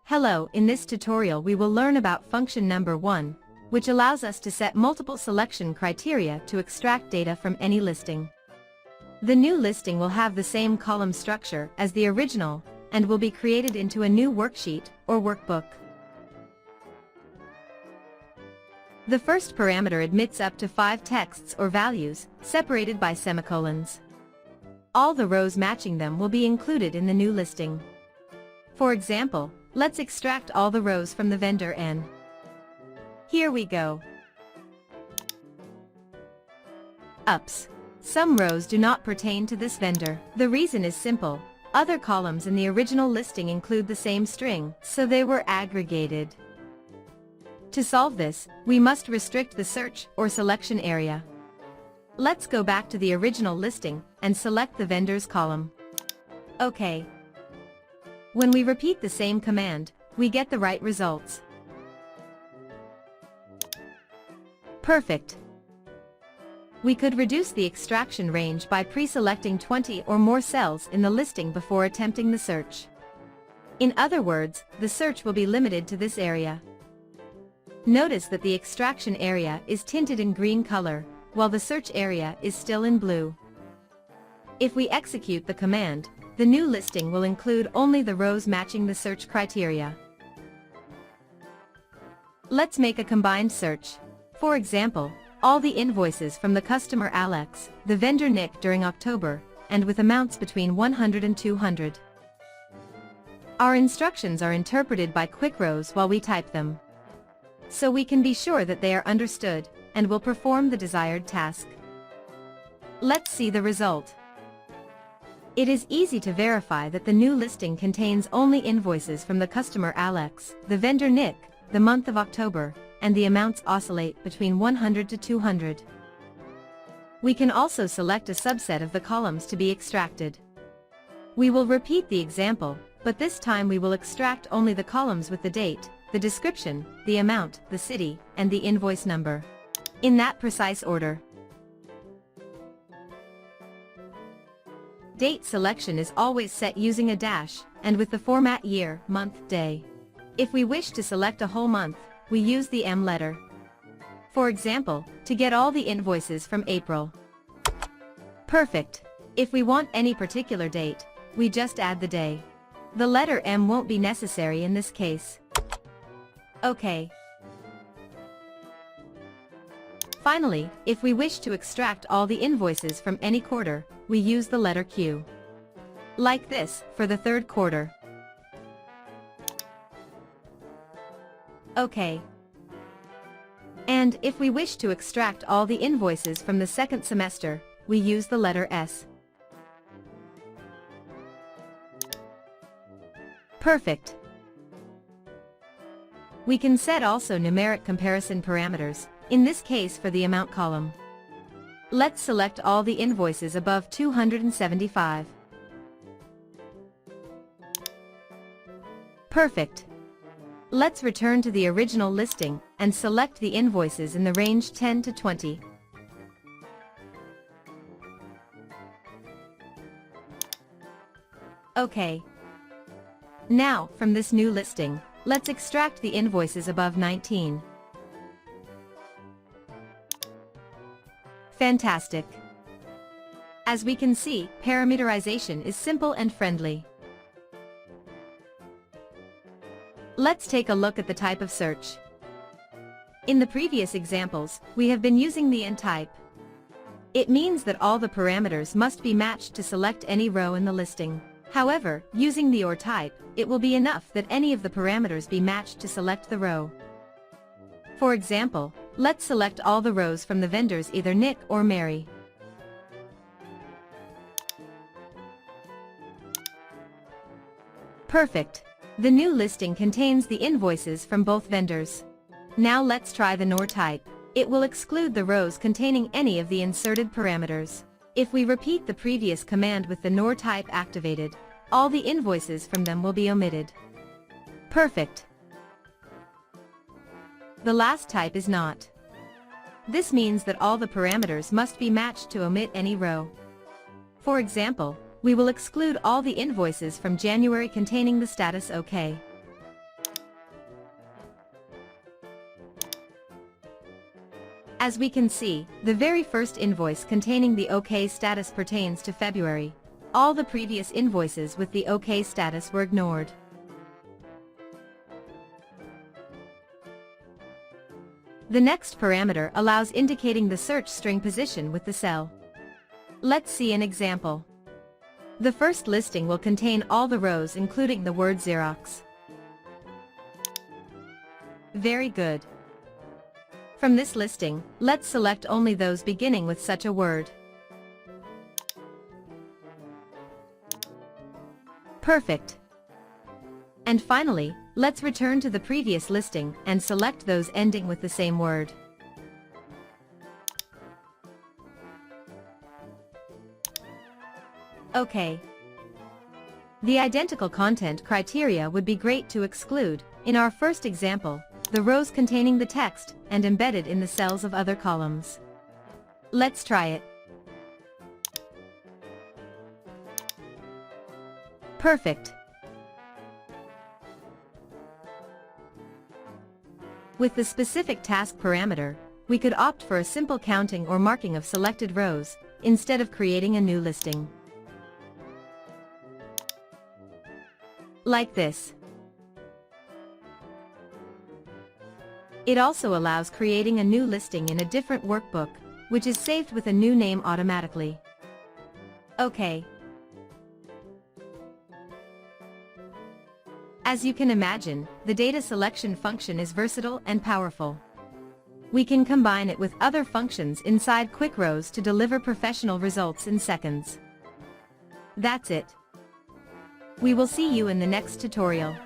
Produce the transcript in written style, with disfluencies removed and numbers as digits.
Hello, in this tutorial we will learn about function number 1, which allows us to set multiple selection criteria to extract data from any listing. The new listing will have the same column structure as the original and will be created into a new worksheet or workbook. The first parameter admits up to 5 texts or values, separated by semicolons. All the rows matching them will be included in the new listing. For example, let's extract all the rows from the vendor N. Here we go. Ups. Some rows do not pertain to this vendor. The reason is simple. Other columns in the original listing include the same string, so they were aggregated. To solve this, we must restrict the search or selection area. Let's go back to the original listing and select the vendors column. OK. When we repeat the same command, we get the right results. Perfect. We could reduce the extraction range by pre-selecting 20 or more cells in the listing before attempting the search. In other words, the search will be limited to this area. Notice that the extraction area is tinted in green color, while the search area is still in blue. If we execute the command, the new listing will include only the rows matching the search criteria. Let's make a combined search. For example, all the invoices from the customer Alex, the vendor Nick during October, and with amounts between 100 and 200. Our instructions are interpreted by QuickRows while we type them, so we can be sure that they are understood and will perform the desired task. Let's see the result. It is easy to verify that the new listing contains only invoices from the customer Alex, the vendor Nick, the month of October, and the amounts oscillate between 100 to 200. We can also select a subset of the columns to be extracted. We will repeat the example, but this time we will extract only the columns with the date, the description, the amount, the city, and the invoice number, in that precise order. Date selection is always set using a dash, and with the format year, month, day. If we wish to select a whole month, we use the M letter. For example, to get all the invoices from April. Perfect. If we want any particular date, we just add the day. The letter M won't be necessary in this case. OK. Finally, if we wish to extract all the invoices from any quarter, we use the letter Q. Like this, for the third quarter. OK. And if we wish to extract all the invoices from the second semester, we use the letter S. Perfect. We can set also numeric comparison parameters, in this case for the amount column. Let's select all the invoices above 275. Perfect. Let's return to the original listing and select the invoices in the range 10 to 20. OK. Now, from this new listing, let's extract the invoices above 19. Fantastic. As we can see, parameterization is simple and friendly. Let's take a look at the type of search. In the previous examples, we have been using the N type. It means that all the parameters must be matched to select any row in the listing. However, using the OR type, it will be enough that any of the parameters be matched to select the row. For example, let's select all the rows from the vendors either Nick or Mary. Perfect. The new listing contains the invoices from both vendors. Now let's try the NOR type. It will exclude the rows containing any of the inserted parameters. If we repeat the previous command with the NOR type activated, all the invoices from them will be omitted. Perfect. The last type is NOT. This means that all the parameters must be matched to omit any row. For example, We will exclude all the invoices from January containing the status OK. As we can see, the very first invoice containing the OK status pertains to February. All the previous invoices with the OK status were ignored. The next parameter allows indicating the search string position with the cell. Let's see an example. The first listing will contain all the rows including the word Xerox. Very good. From this listing, let's select only those beginning with such a word. Perfect. And finally, let's return to the previous listing and select those ending with the same word. OK. The identical content criteria would be great to exclude, in our first example, the rows containing the text and embedded in the cells of other columns. Let's try it. Perfect. With the specific task parameter, we could opt for a simple counting or marking of selected rows, instead of creating a new listing. Like this. It also allows creating a new listing in a different workbook, which is saved with a new name automatically. OK. As you can imagine, the data selection function is versatile and powerful. We can combine it with other functions inside QuickRows to deliver professional results in seconds. That's it. We will see you in the next tutorial.